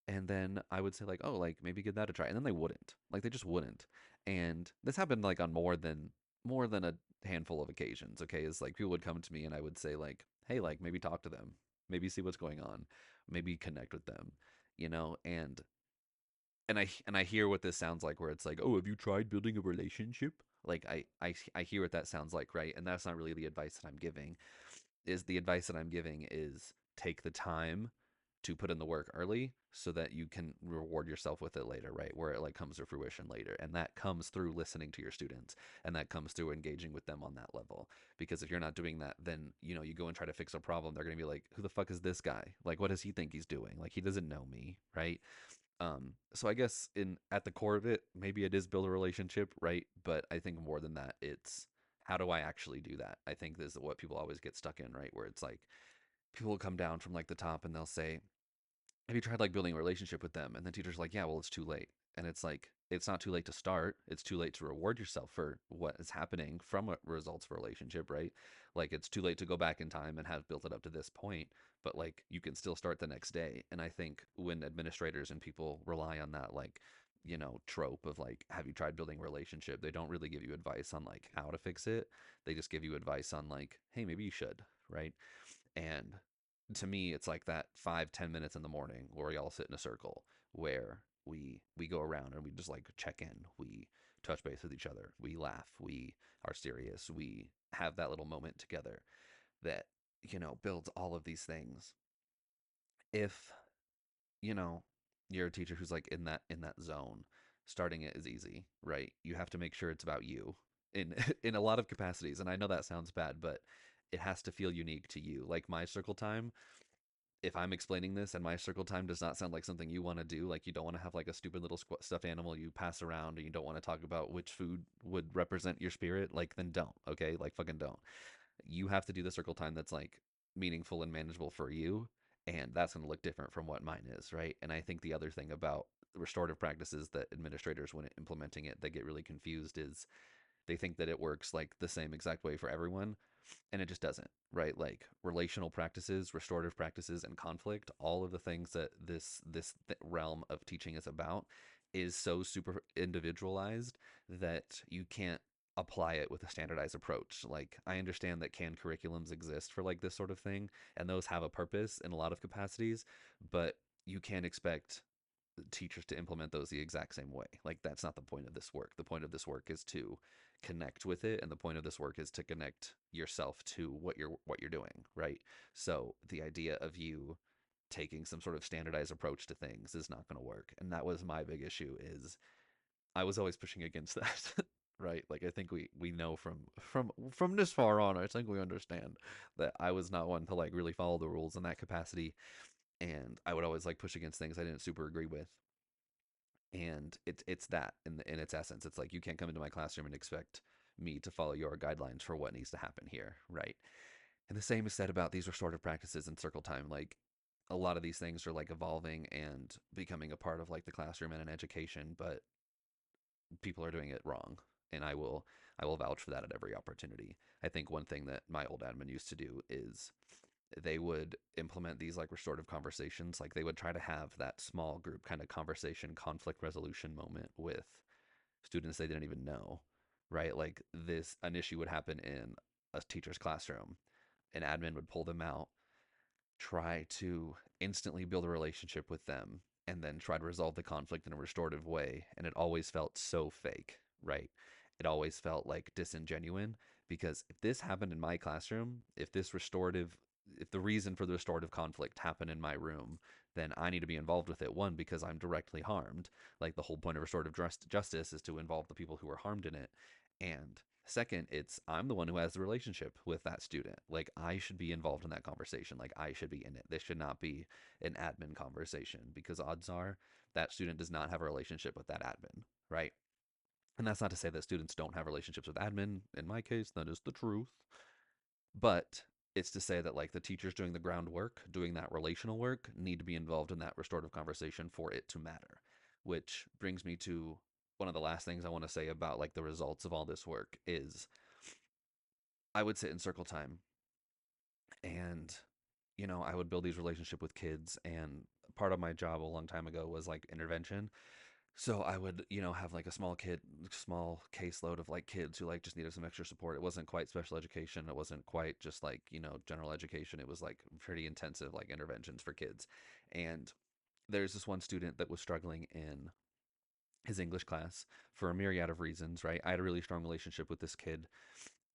And then I would say like, oh, like maybe give that a try. And then they wouldn't. Like they just wouldn't. And this happened like on more than a handful of occasions. Okay, is like people would come to me and I would say like, hey, like maybe talk to them, maybe see what's going on, maybe connect with them, and I hear what this sounds like, where it's like, oh, have you tried building a relationship? Like I hear what that sounds like, right? And that's not really the advice that I'm giving. Is the advice that I'm giving is take the time to put in the work early so that you can reward yourself with it later, right? Where it like comes to fruition later. And that comes through listening to your students, and that comes through engaging with them on that level. Because if you're not doing that, then, you go and try to fix a problem, they're going to be like, who the fuck is this guy? Like, what does he think he's doing? Like, he doesn't know me, right? So I guess in at the core of it, maybe it is build a relationship, right? But I think more than that, it's how do I actually do that? I think this is what people always get stuck in, right? Where it's like people will come down from like the top and they'll say, have you tried like building a relationship with them? And the teacher's like, yeah, well, it's too late. And it's like, it's not too late to start. It's too late to reward yourself for what is happening from a results of a relationship, right? Like, it's too late to go back in time and have built it up to this point, but like, you can still start the next day. And I think when administrators and people rely on that, like, trope of like, have you tried building a relationship? They don't really give you advice on like how to fix it. They just give you advice on like, hey, maybe you should, right? And to me, it's like that 5, 10 minutes in the morning where we all sit in a circle where we go around and we just like check in. We touch base with each other. We laugh. We are serious. We have that little moment together that, builds all of these things. If, you know, you're a teacher who's like in that zone, starting it is easy, right? You have to make sure it's about you in in a lot of capacities. And I know that sounds bad, but it has to feel unique to you. Like my circle time, if I'm explaining this and my circle time does not sound like something you want to do, like you don't want to have like a stupid little stuffed animal you pass around, and you don't want to talk about which food would represent your spirit, like then don't, okay? Like fucking don't. You have to do the circle time that's like meaningful and manageable for you, and that's going to look different from what mine is, right? And I think the other thing about restorative practices that administrators, when implementing it, they get really confused is they think that it works like the same exact way for everyone, and it just doesn't, right? Like relational practices, restorative practices, and conflict, all of the things that this realm of teaching is about, is so super individualized that you can't apply it with a standardized approach. Like, I understand that canned curriculums exist for like this sort of thing, and those have a purpose in a lot of capacities, but you can't expect teachers to implement those the exact same way. Like, that's not the point of this work. The point of this work is to connect with it, and the point of this work is to connect yourself to what you're doing, right? So the idea of you taking some sort of standardized approach to things is not going to work. And that was my big issue, is I was always pushing against that. Right? Like, I think we know from this far on, I think we understand that I was not one to like really follow the rules in that capacity, and I would always like push against things I didn't super agree with. And it's that in its essence. It's like, you can't come into my classroom and expect me to follow your guidelines for what needs to happen here, right? And the same is said about these restorative practices in circle time. Like, a lot of these things are like evolving and becoming a part of like the classroom and an education, but people are doing it wrong. And I will vouch for that at every opportunity. I think one thing that my old admin used to do is they would implement these like restorative conversations. Like they would try to have that small group kind of conversation, conflict resolution moment with students they didn't even know, right? Like this, an issue would happen in a teacher's classroom. An admin would pull them out, try to instantly build a relationship with them, and then try to resolve the conflict in a restorative way. And it always felt so fake, right? It always felt like disingenuine because if this happened in my classroom, if the reason for the restorative conflict happened in my room, then I need to be involved with it. One, because I'm directly harmed. Like the whole point of restorative justice is to involve the people who are harmed in it. And second, it's I'm the one who has the relationship with that student. Like I should be involved in that conversation. Like I should be in it. This should not be an admin conversation because odds are that student does not have a relationship with that admin, right? And that's not to say that students don't have relationships with admin. In my case, that is the truth. But it's to say that like the teachers doing the groundwork, doing that relational work, need to be involved in that restorative conversation for it to matter. Which brings me to one of the last things I want to say about like the results of all this work is I would sit in circle time and I would build these relationship with kids and part of my job a long time ago was like intervention. So I would, have like a small caseload of like kids who like just needed some extra support. It wasn't quite special education. It wasn't quite just like, general education. It was like pretty intensive like interventions for kids. And there's this one student that was struggling in his English class for a myriad of reasons, right? I had a really strong relationship with this kid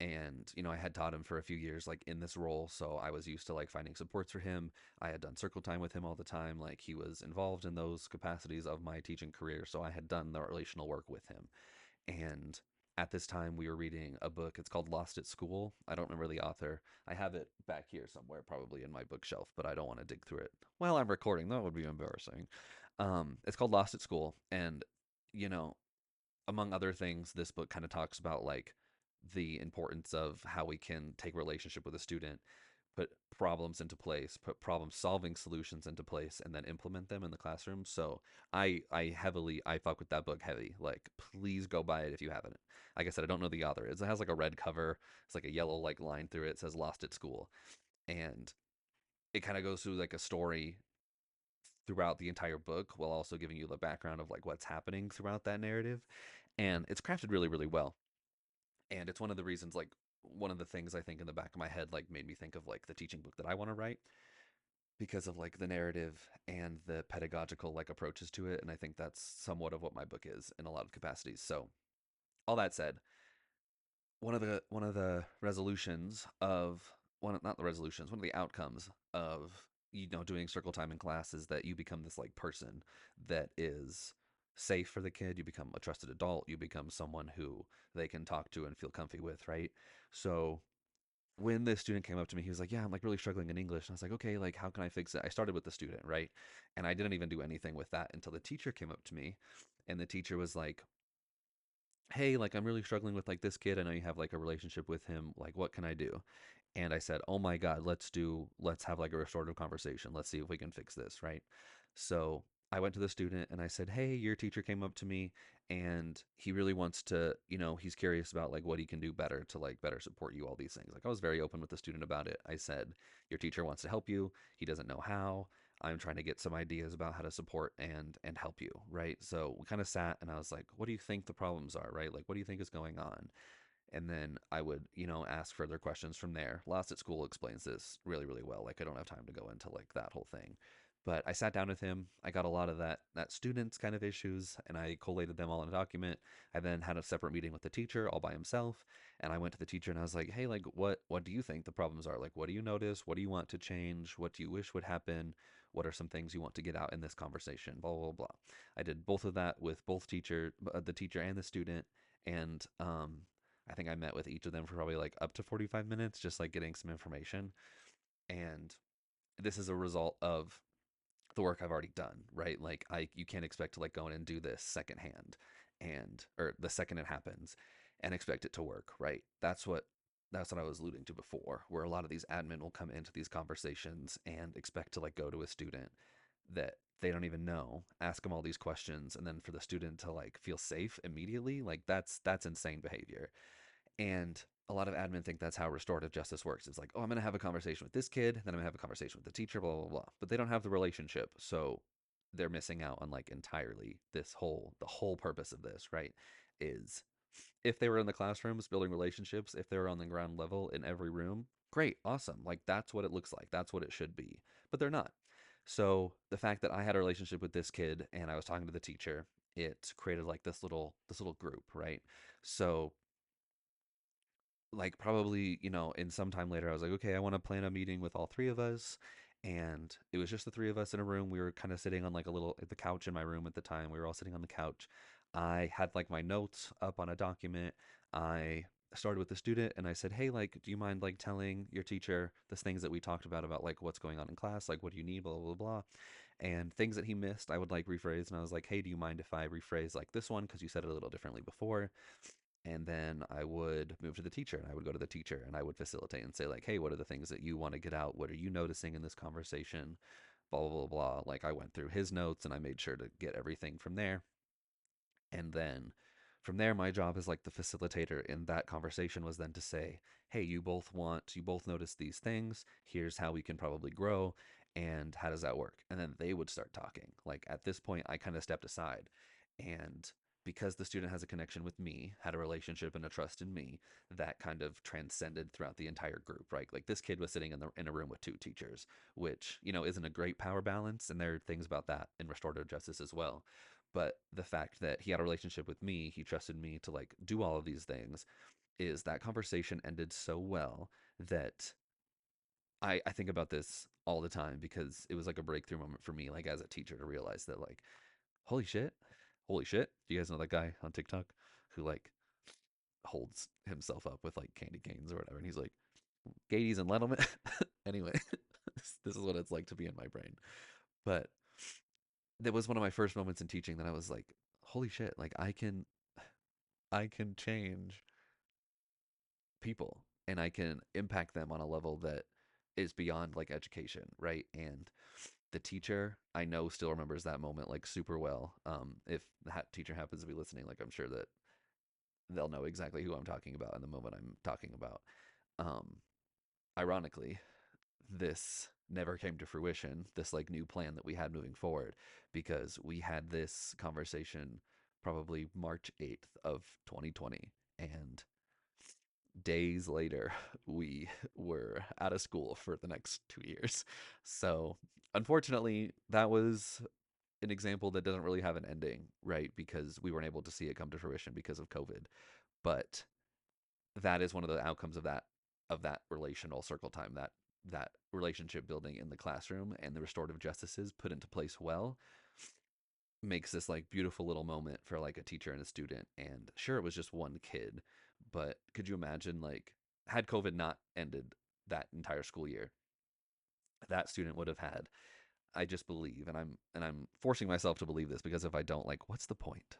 and I had taught him for a few years like in this role, so I was used to like finding supports for him. I had done circle time with him all the time, like he was involved in those capacities of my teaching career, so I had done the relational work with him. And at this time we were reading a book. It's called Lost at School. I don't remember the author. I have it back here somewhere probably in my bookshelf, but I don't want to dig through it while I'm recording. That would be embarrassing. It's called Lost at School, and you know among other things, this book kind of talks about like the importance of how we can take relationship with a student, put problems into place, put problem solving solutions into place, and then implement them in the classroom. So I fuck with that book heavy. Like please go buy it if you haven't. Like I said, I don't know the author. It has like a red cover. It's like a yellow like line through it. It says Lost at School. And it kind of goes through like a story throughout the entire book while also giving you the background of like what's happening throughout that narrative. And it's crafted really, really well. And it's one of the reasons, like, one of the things I think in the back of my head, like, made me think of like the teaching book that I want to write because of like the narrative and the pedagogical like approaches to it. And I think that's somewhat of what my book is in a lot of capacities. So, all that said, one of the resolutions of one not the resolutions one of the outcomes of doing circle time in class is that you become this like person that is safe for the kid. You become a trusted adult. You become someone who they can talk to and feel comfy with, right? So when this student came up to me, he was like, yeah, I'm like really struggling in English. And I was like, okay, like how can I fix it? I started with the student, right? And I didn't even do anything with that until the teacher came up to me, and the teacher was like, hey, like I'm really struggling with like this kid. I know you have like a relationship with him. Like, what can I do? And I said, oh my God, let's have like a restorative conversation. Let's see if we can fix this, right? So I went to the student and I said, hey, your teacher came up to me and he really wants to, he's curious about like what he can do better to like better support you, all these things. Like I was very open with the student about it. I said, your teacher wants to help you. He doesn't know how. I'm trying to get some ideas about how to support and help you, right? So we kind of sat and I was like, what do you think the problems are, right? Like what do you think is going on? And then I would, ask further questions from there. Lost at School explains this really, really well. Like I don't have time to go into like that whole thing. But I sat down with him. I got a lot of that student's kind of issues and I collated them all in a document. I then had a separate meeting with the teacher all by himself. And I went to the teacher and I was like, hey, like what do you think the problems are? Like what do you notice? What do you want to change? What do you wish would happen? What are some things you want to get out in this conversation? Blah blah blah. I did both of that with the teacher and the student, and I think I met with each of them for probably like up to 45 minutes, just like getting some information. And this is a result of the work I've already done, right? Like you can't expect to like go in and do this secondhand and or the second it happens and expect it to work, right? That's what I was alluding to before, where a lot of these admin will come into these conversations and expect to like go to a student that they don't even know, ask them all these questions, and then for the student to like feel safe immediately, like that's insane behavior. And a lot of admin think that's how restorative justice works. It's like, oh, I'm going to have a conversation with this kid, then I'm going to have a conversation with the teacher, blah, blah, blah. But they don't have the relationship. So they're missing out on like entirely the whole purpose of this, right? Is if they were in the classrooms building relationships, if they were on the ground level in every room, great, awesome. Like that's what it looks like. That's what it should be. But they're not. So the fact that I had a relationship with this kid and I was talking to the teacher, it created like this little group, right? So like probably in some time later I was like, okay, I want to plan a meeting with all three of us, and it was just the three of us in a room. We were kind of sitting on like a little the couch in my room at the time. We were all sitting on the couch. I had like my notes up on a document. I started with the student and I said, hey, like, do you mind like telling your teacher the things that we talked about like what's going on in class, like what do you need, blah blah blah, and things that he missed I would like rephrase. And I was like, hey, do you mind if I rephrase like this one because you said it a little differently before? And then I would move to the teacher and I would go to the teacher and I would facilitate and say like, hey, what are the things that you want to get out? What are you noticing in this conversation? Blah blah blah blah. Like I went through his notes and I made sure to get everything from there. And then from there, my job as like the facilitator in that conversation was then to say, hey, you both notice these things. Here's how we can probably grow. And how does that work? And then they would start talking. Like at this point, I kind of stepped aside. And because the student has a connection with me, had a relationship and a trust in me, that kind of transcended throughout the entire group, right? Like this kid was sitting in a room with two teachers, which, isn't a great power balance. And there are things about that in restorative justice as well. But the fact that he had a relationship with me, he trusted me to like do all of these things, is that conversation ended so well that I think about this all the time because it was like a breakthrough moment for me, like as a teacher, to realize that like, holy shit, holy shit. Do you guys know that guy on TikTok who like holds himself up with like candy canes or whatever? And he's like, Gades and Letterman. Anyway, this is what it's like to be in my brain. But that was one of my first moments in teaching that I was like, holy shit, like I can change people and I can impact them on a level that is beyond like education, right? And the teacher I know still remembers that moment like super well. If that teacher happens to be listening, like I'm sure that they'll know exactly who I'm talking about in the moment I'm talking about. Um, Ironically, this never came to fruition, this like new plan that we had moving forward, because we had this conversation probably March 8th of 2020, and days later we were out of school for the next 2 years. So unfortunately that was an example that doesn't really have an ending, right? Because we weren't able to see it come to fruition because of COVID. But that is one of the outcomes of that relational circle time, that relationship building in the classroom, and the restorative justices put into place well makes this like beautiful little moment for like a teacher and a student. And sure, it was just one kid, but could you imagine like had COVID not ended that entire school year, that student would have had, I just believe, and I'm forcing myself to believe this, because if I don't, like, what's the point,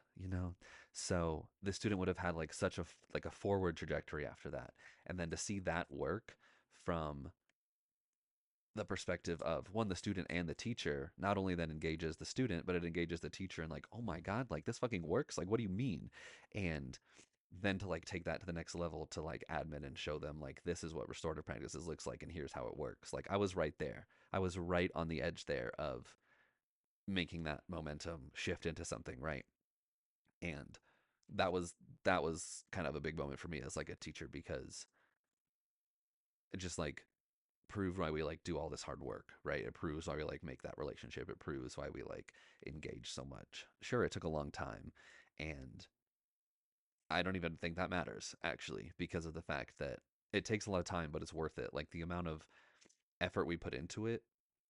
So the student would have had like such a forward trajectory after that, and then to see that work from the perspective of one, the student and the teacher, not only then engages the student, but it engages the teacher and like, oh my god, like this fucking works, like what do you mean? And then to like take that to the next level to like admin and show them like this is what restorative practices looks like and here's how it works. Like I was right there. I was right on the edge there of making that momentum shift into something, right? And that was kind of a big moment for me as like a teacher, because it just like proved why we like do all this hard work, right? It proves why we like make that relationship. It proves why we like engage so much. Sure, it took a long time, and I don't even think that matters actually, because of the fact that it takes a lot of time, but it's worth it. Like the amount of effort we put into it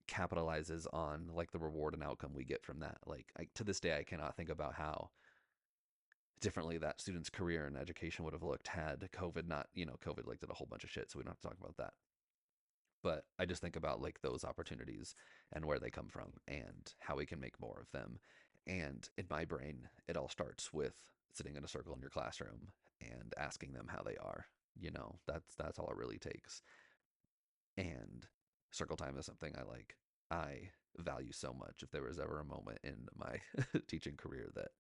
capitalizes on like the reward and outcome we get from that. Like to this day, I cannot think about how differently that student's career and education would have looked had COVID not, COVID like did a whole bunch of shit. So we don't have to talk about that. But I just think about like those opportunities and where they come from and how we can make more of them. And in my brain, it all starts with sitting in a circle in your classroom and asking them how they are. That's all it really takes. And circle time is something I value so much. If there was ever a moment in my teaching career that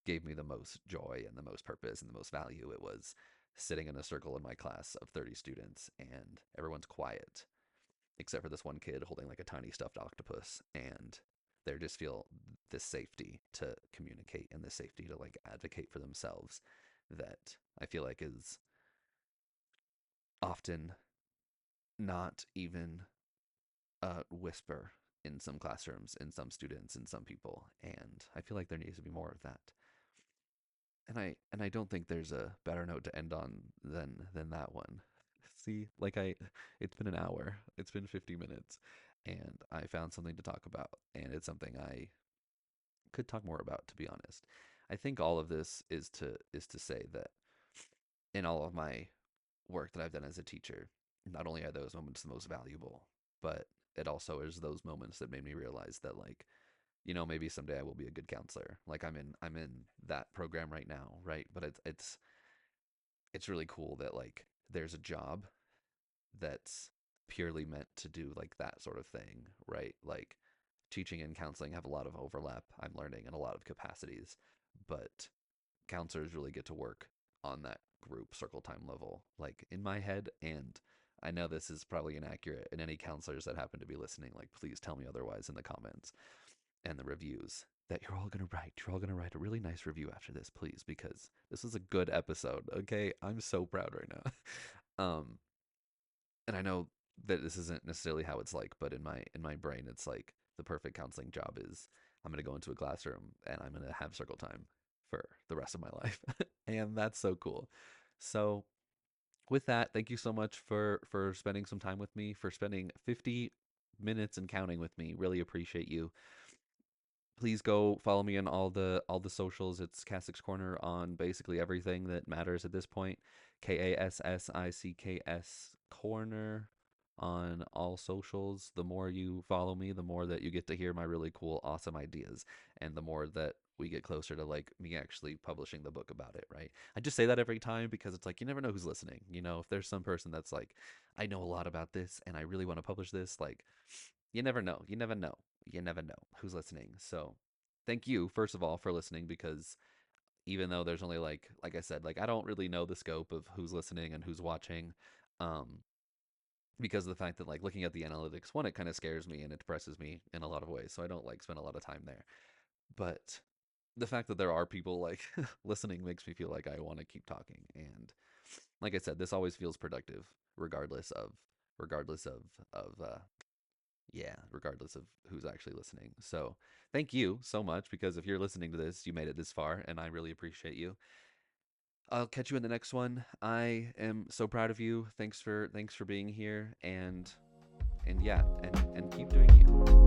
gave me the most joy and the most purpose and the most value, it was sitting in a circle in my class of 30 students, and everyone's quiet except for this one kid holding like a tiny stuffed octopus, and they just feel this safety to communicate and this safety to like advocate for themselves that I feel like is often not even a whisper in some classrooms, in some students, in some people, and I feel like there needs to be more of that. And I don't think there's a better note to end on than that one. See, like it's been an hour, it's been 50 minutes, and I found something to talk about, and it's something I could talk more about, to be honest. I think all of this is to say that in all of my work that I've done as a teacher, not only are those moments the most valuable, but it also is those moments that made me realize that like, maybe someday I will be a good counselor. Like I'm in that program right now, right? But it's really cool that like there's a job that's purely meant to do like that sort of thing, right? Like teaching and counseling have a lot of overlap, I'm learning, in a lot of capacities, but counselors really get to work on that group circle time level, like in my head. And I know this is probably inaccurate, and any counselors that happen to be listening, like please tell me otherwise in the comments and the reviews that you're all gonna write a really nice review after this, please, because this is a good episode. Okay, I'm so proud right now. And I know that this isn't necessarily how it's like, but in my brain, it's like the perfect counseling job is I'm gonna go into a classroom and I'm gonna have circle time for the rest of my life, and that's so cool. So with that, thank you so much for spending some time with me, for spending 50 minutes and counting with me. Really appreciate you. Please go follow me on all the socials. It's Kassick's Corner on basically everything that matters at this point. KASSICKS Corner on all socials. The more you follow me, the more that you get to hear my really cool, awesome ideas, and the more that we get closer to like me actually publishing the book about it, right? I just say that every time because it's like you never know who's listening. If there's some person that's like, I know a lot about this and I really want to publish this, like you never know. You never know. You never know who's listening. So, thank you first of all for listening, because even though there's only like I said, like I don't really know the scope of who's listening and who's watching, um because of the fact that like looking at the analytics, one, it kind of scares me and it depresses me in a lot of ways, so I don't like spend a lot of time there. But the fact that there are people like listening makes me feel like I want to keep talking. And like I said, this always feels productive regardless of yeah, regardless of who's actually listening. So thank you so much, because if you're listening to this, you made it this far, and I really appreciate you. I'll catch you in the next one. I am so proud of you. Thanks for being here, and yeah, and keep doing you.